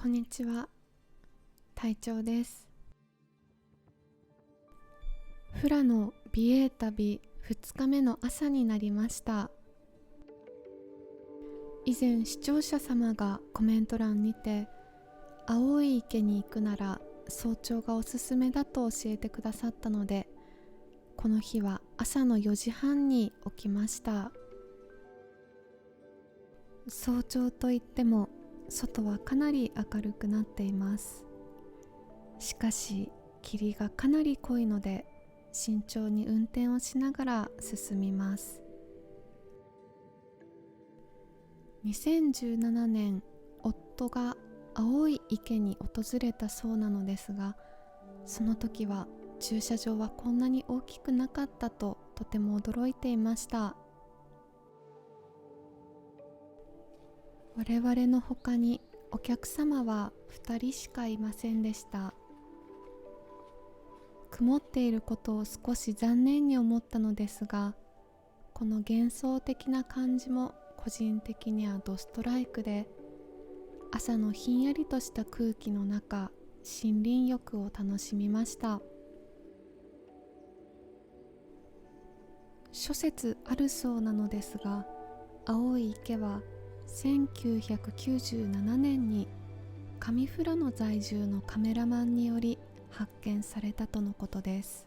こんにちは、隊長です。富良野美瑛旅2日目の朝になりました。以前視聴者様がコメント欄にて、青い池に行くなら早朝がおすすめだと教えてくださったので、この日は朝の4時半に起きました。早朝といっても外はかなり明るくなっています。しかし霧がかなり濃いので慎重に運転をしながら進みます。2017年、夫が青い池に訪れたそうなのですが、その時は駐車場はこんなに大きくなかったととても驚いていました。我々の他にお客様は2人しかいませんでした。曇っていることを少し残念に思ったのですが、この幻想的な感じも個人的にはドストライクで、朝のひんやりとした空気の中、森林浴を楽しみました。諸説あるそうなのですが、青い池は1997年に上富良野在住のカメラマンにより発見されたとのことです。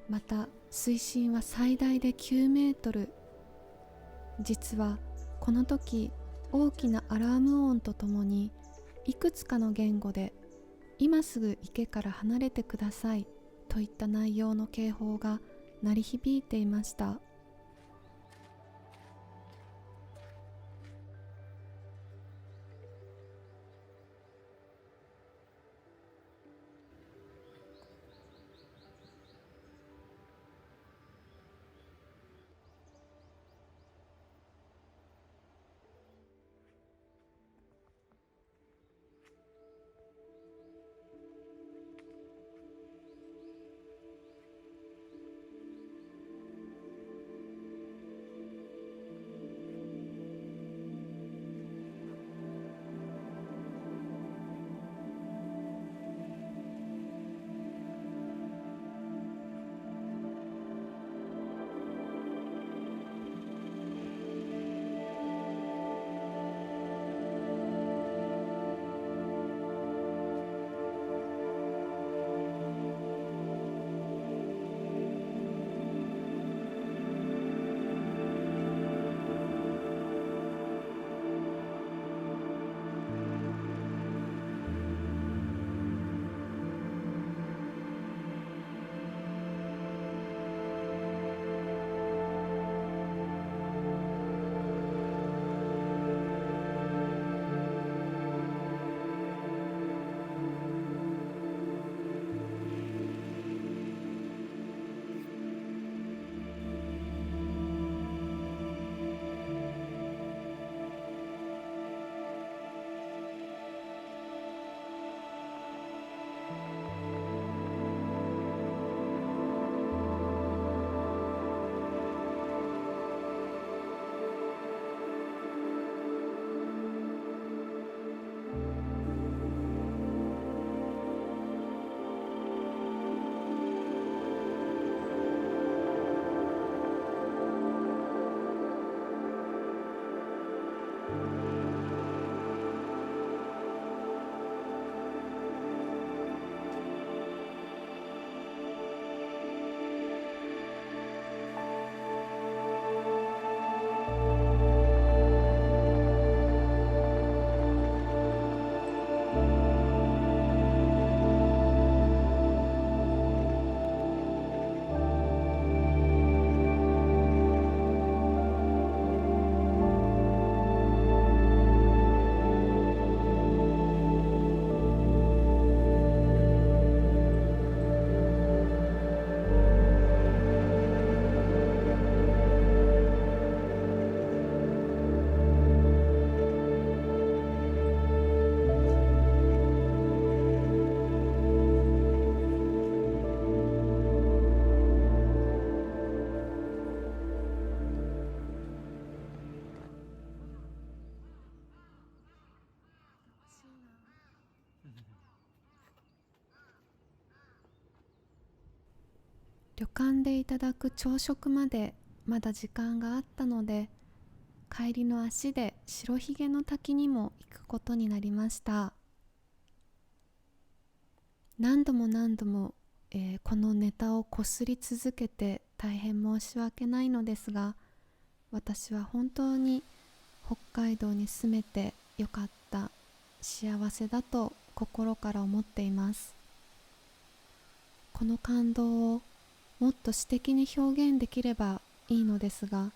また水深は最大で9メートル。実はこの時、大きなアラーム音とともにいくつかの言語で今すぐ池から離れてくださいといった内容の警報が鳴り響いていました。旅館でいただく朝食までまだ時間があったので、帰りの足で白ひげの滝にも行くことになりました。何度も何度も、このネタをこすり続けて大変申し訳ないのですが、私は本当に北海道に住めてよかった、幸せだと心から思っています。この感動をもっと詩的に表現できればいいのですが、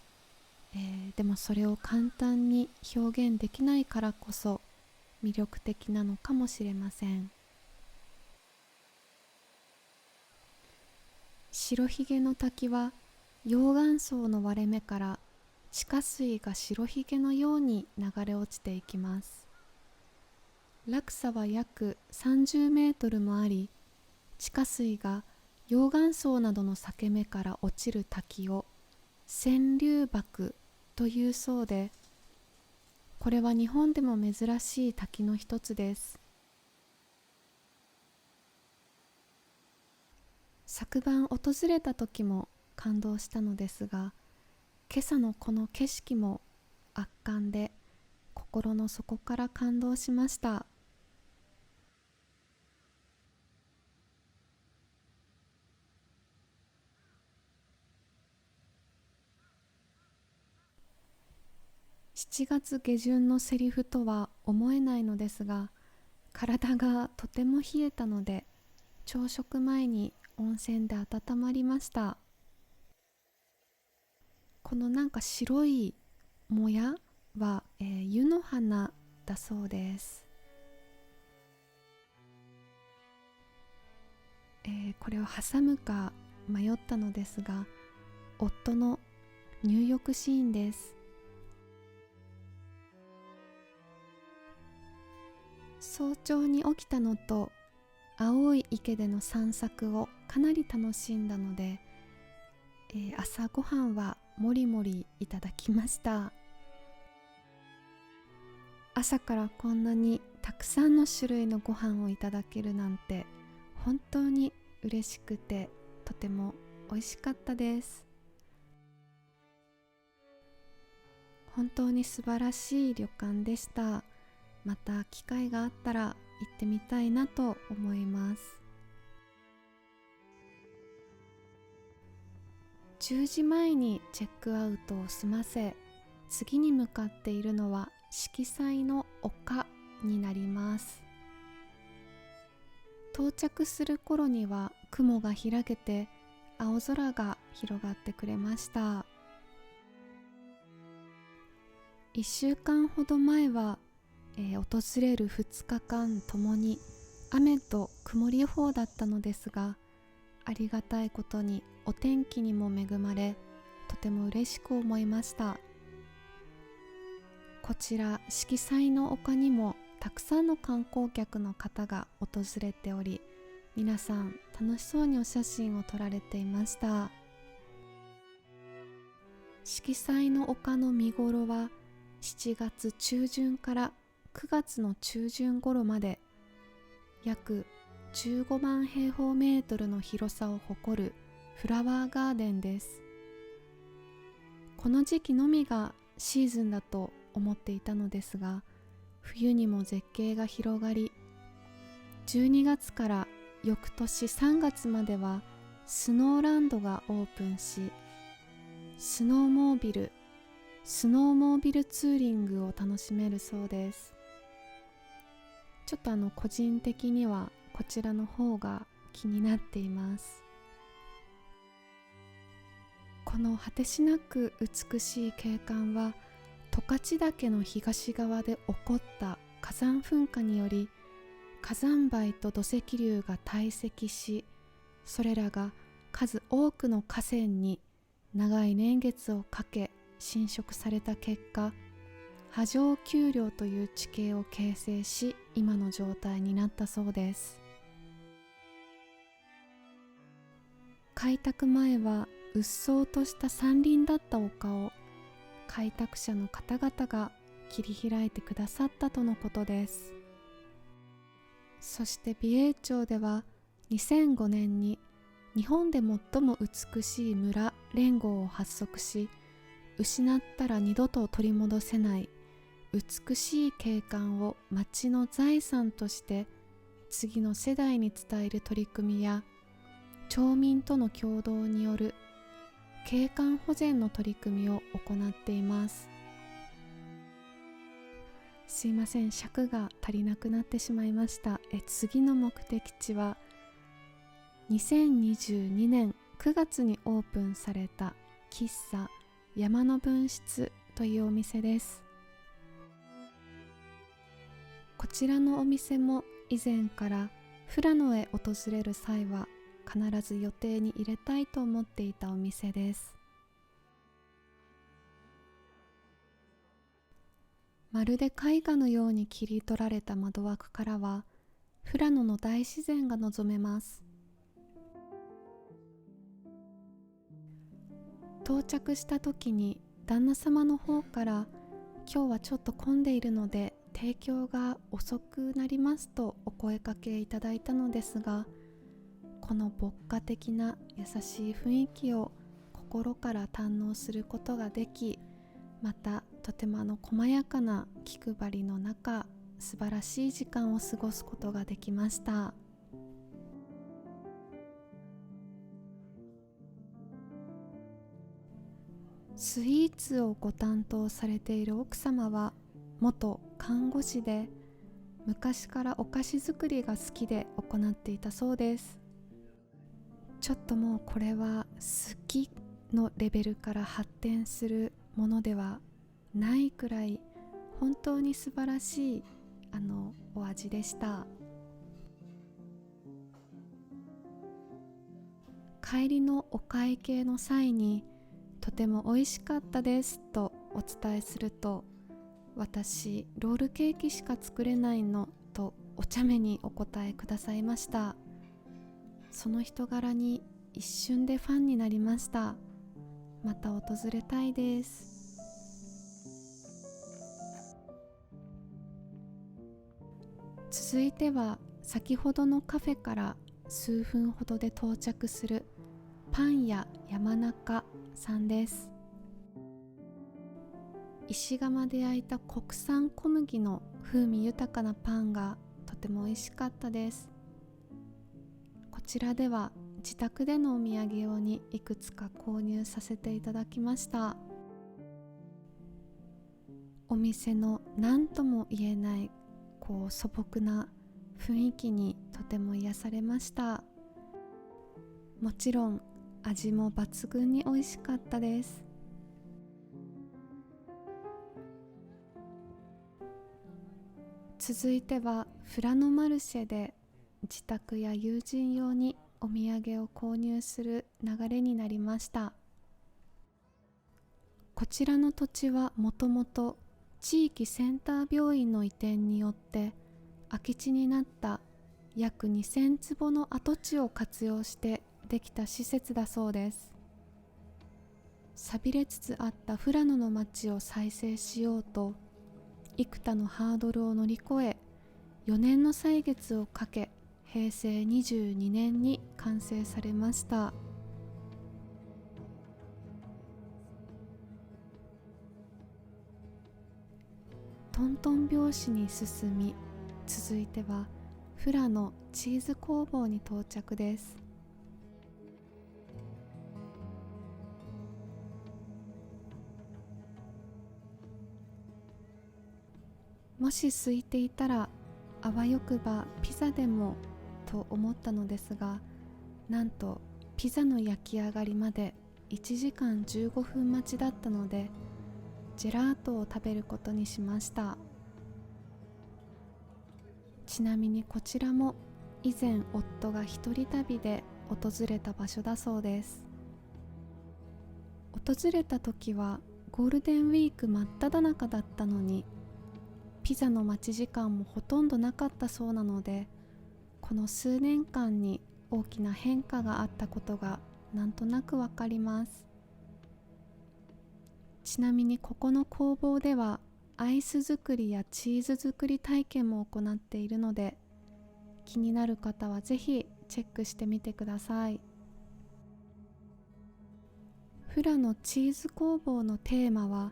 でもそれを簡単に表現できないからこそ魅力的なのかもしれません。白ひげの滝は溶岩層の割れ目から地下水が白ひげのように流れ落ちていきます。落差は約30メートルもあり、地下水が溶岩層などの裂け目から落ちる滝を川柳瀑というそうで、これは日本でも珍しい滝の一つです。昨晩訪れた時も感動したのですが、今朝のこの景色も圧巻で心の底から感動しました。7月下旬のセリフとは思えないのですが、体がとても冷えたので朝食前に温泉で温まりました。このなんか白いもやは、湯の花だそうです。これを挟むか迷ったのですが、夫の入浴シーンです。早朝に起きたのと青い池での散策をかなり楽しんだので、朝ごはんはもりもりいただきました。朝からこんなにたくさんの種類のご飯をいただけるなんて本当に嬉しくて、とても美味しかったです。本当に素晴らしい旅館でした。また機会があったら行ってみたいなと思います。10時前にチェックアウトを済ませ、次に向かっているのは色彩の丘になります。到着する頃には雲が開けて青空が広がってくれました。1週間ほど前は、訪れる2日間ともに雨と曇り予報だったのですが、ありがたいことにお天気にも恵まれ、とても嬉しく思いました。こちら色彩の丘にもたくさんの観光客の方が訪れており、皆さん楽しそうにお写真を撮られていました。色彩の丘の見頃は7月中旬から9月の中旬頃まで、約15万平方メートルの広さを誇るフラワーガーデンです。この時期のみがシーズンだと思っていたのですが、冬にも絶景が広がり、12月から翌年3月まではスノーランドがオープンし、スノーモービルツーリングを楽しめるそうです。ちょっと個人的にはこちらの方が気になっています。この果てしなく美しい景観は、十勝岳の東側で起こった火山噴火により火山灰と土石流が堆積し、それらが数多くの河川に長い年月をかけ浸食された結果、波状丘陵という地形を形成し、今の状態になったそうです。開拓前はうっそうとした山林だった丘を開拓者の方々が切り開いてくださったとのことです。そして美瑛町では2005年に日本で最も美しい村連合を発足し、失ったら二度と取り戻せない美しい景観を町の財産として次の世代に伝える取り組みや、町民との共同による景観保全の取り組みを行っています。すいません、尺が足りなくなってしまいました。次の目的地は2022年9月にオープンされた喫茶山の分室というお店です。こちらのお店も以前から富良野へ訪れる際は必ず予定に入れたいと思っていたお店です。まるで絵画のように切り取られた窓枠からは富良野の大自然が望めます。到着した時に旦那様の方から今日はちょっと混んでいるので提供が遅くなりますとお声かけいただいたのですが、この牧歌的な優しい雰囲気を心から堪能することができ、またとても細やかな気配りの中、素晴らしい時間を過ごすことができました。スイーツをご担当されている奥様は元看護師で、昔からお菓子作りが好きで行っていたそうです。ちょっともうこれは好きのレベルから発展するものではないくらい本当に素晴らしいお味でした。帰りのお会計の際にとても美味しかったですとお伝えすると、私ロールケーキしか作れないのとお茶目にお答えくださいました。その人柄に一瞬でファンになりました。また訪れたいです。続いては先ほどのカフェから数分ほどで到着するパン屋山中さんです。石窯で焼いた国産小麦の風味豊かなパンがとても美味しかったです。こちらでは自宅でのお土産用にいくつか購入させていただきました。お店の何とも言えない素朴な雰囲気にとても癒されました。もちろん味も抜群に美味しかったです。続いては富良野マルシェで自宅や友人用にお土産を購入する流れになりました。こちらの土地はもともと地域センター病院の移転によって空き地になった約2000坪の跡地を活用してできた施設だそうです。寂れつつあった富良野の町を再生しようと幾多のハードルを乗り越え4年の歳月をかけ平成22年に完成されました。トントン拍子に進み、続いては富良野チーズ工房に到着です。もし空いていたらあわよくばピザでもと思ったのですが、なんとピザの焼き上がりまで1時間15分待ちだったのでジェラートを食べることにしました。ちなみにこちらも以前夫が一人旅で訪れた場所だそうです。訪れた時はゴールデンウィーク真っ只中だったのにピザの待ち時間もほとんどなかったそうなので、この数年間に大きな変化があったことがなんとなくわかります。ちなみにここの工房ではアイス作りやチーズ作り体験も行っているので、気になる方はぜひチェックしてみてください。富良野チーズ工房のテーマは、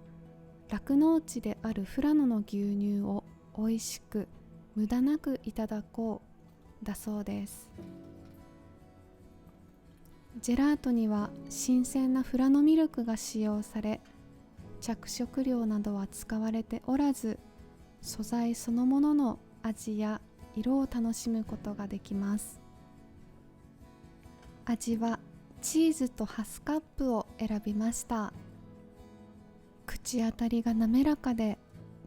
酪農地である富良野の牛乳を美味しく無駄なくいただこうだそうです。ジェラートには新鮮な富良野ミルクが使用され、着色料などは使われておらず、素材そのものの味や色を楽しむことができます。味はチーズとハスカップを選びました。口当たりが滑らかで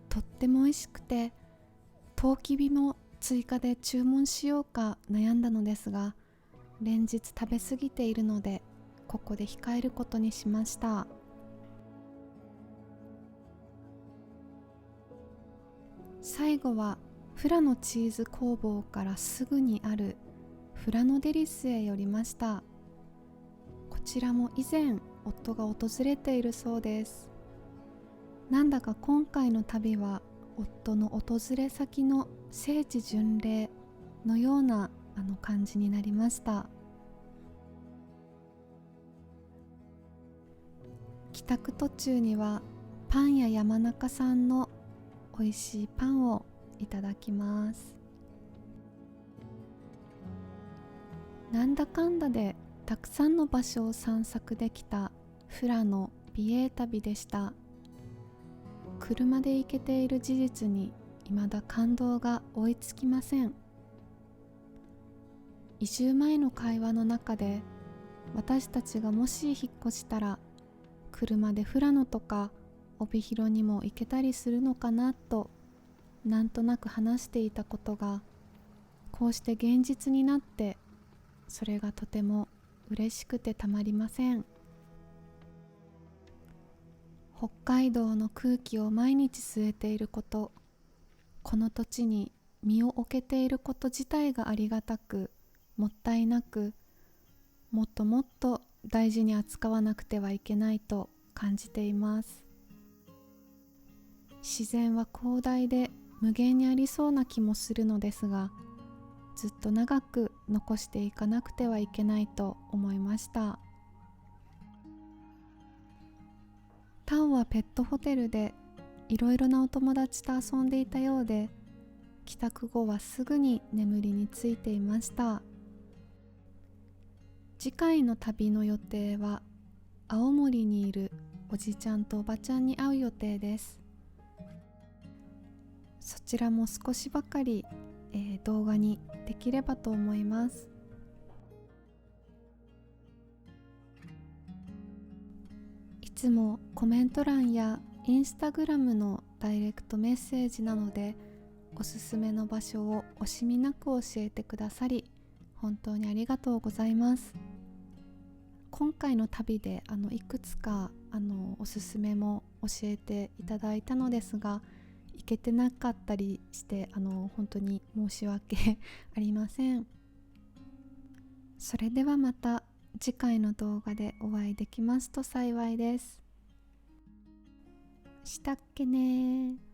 とっても美味しくて、トウキビも追加で注文しようか悩んだのですが、連日食べ過ぎているのでここで控えることにしました。最後は富良野チーズ工房からすぐにある富良野デリスへ寄りました。こちらも以前夫が訪れているそうです。なんだか今回の旅は夫の訪れ先の聖地巡礼のような感じになりました。帰宅途中にはパン屋山中さんの美味しいパンをいただきます。なんだかんだでたくさんの場所を散策できた富良野美瑛旅でした。車で行けている事実に未だ感動が追いつきません。移住前の会話の中で、私たちがもし引っ越したら車で富良野とか帯広にも行けたりするのかなとなんとなく話していたことが、こうして現実になって、それがとても嬉しくてたまりません。北海道の空気を毎日吸えていること、この土地に身を置けていること自体がありがたく、もったいなく、もっともっと大事に扱わなくてはいけないと感じています。自然は広大で無限にありそうな気もするのですが、ずっと長く残していかなくてはいけないと思いました。タンはペットホテルでいろいろなお友達と遊んでいたようで、帰宅後はすぐに眠りについていました。次回の旅の予定は青森にいるおじちゃんとおばちゃんに会う予定です。そちらも少しばかり、動画にできればと思います。いつもコメント欄やインスタグラムのダイレクトメッセージなどでおすすめの場所を惜しみなく教えてくださり、本当にありがとうございます。今回の旅でいくつかおすすめも教えていただいたのですが、行けてなかったりして本当に申し訳ありません。それではまた次回の動画でお会いできますと幸いです。したっけねー。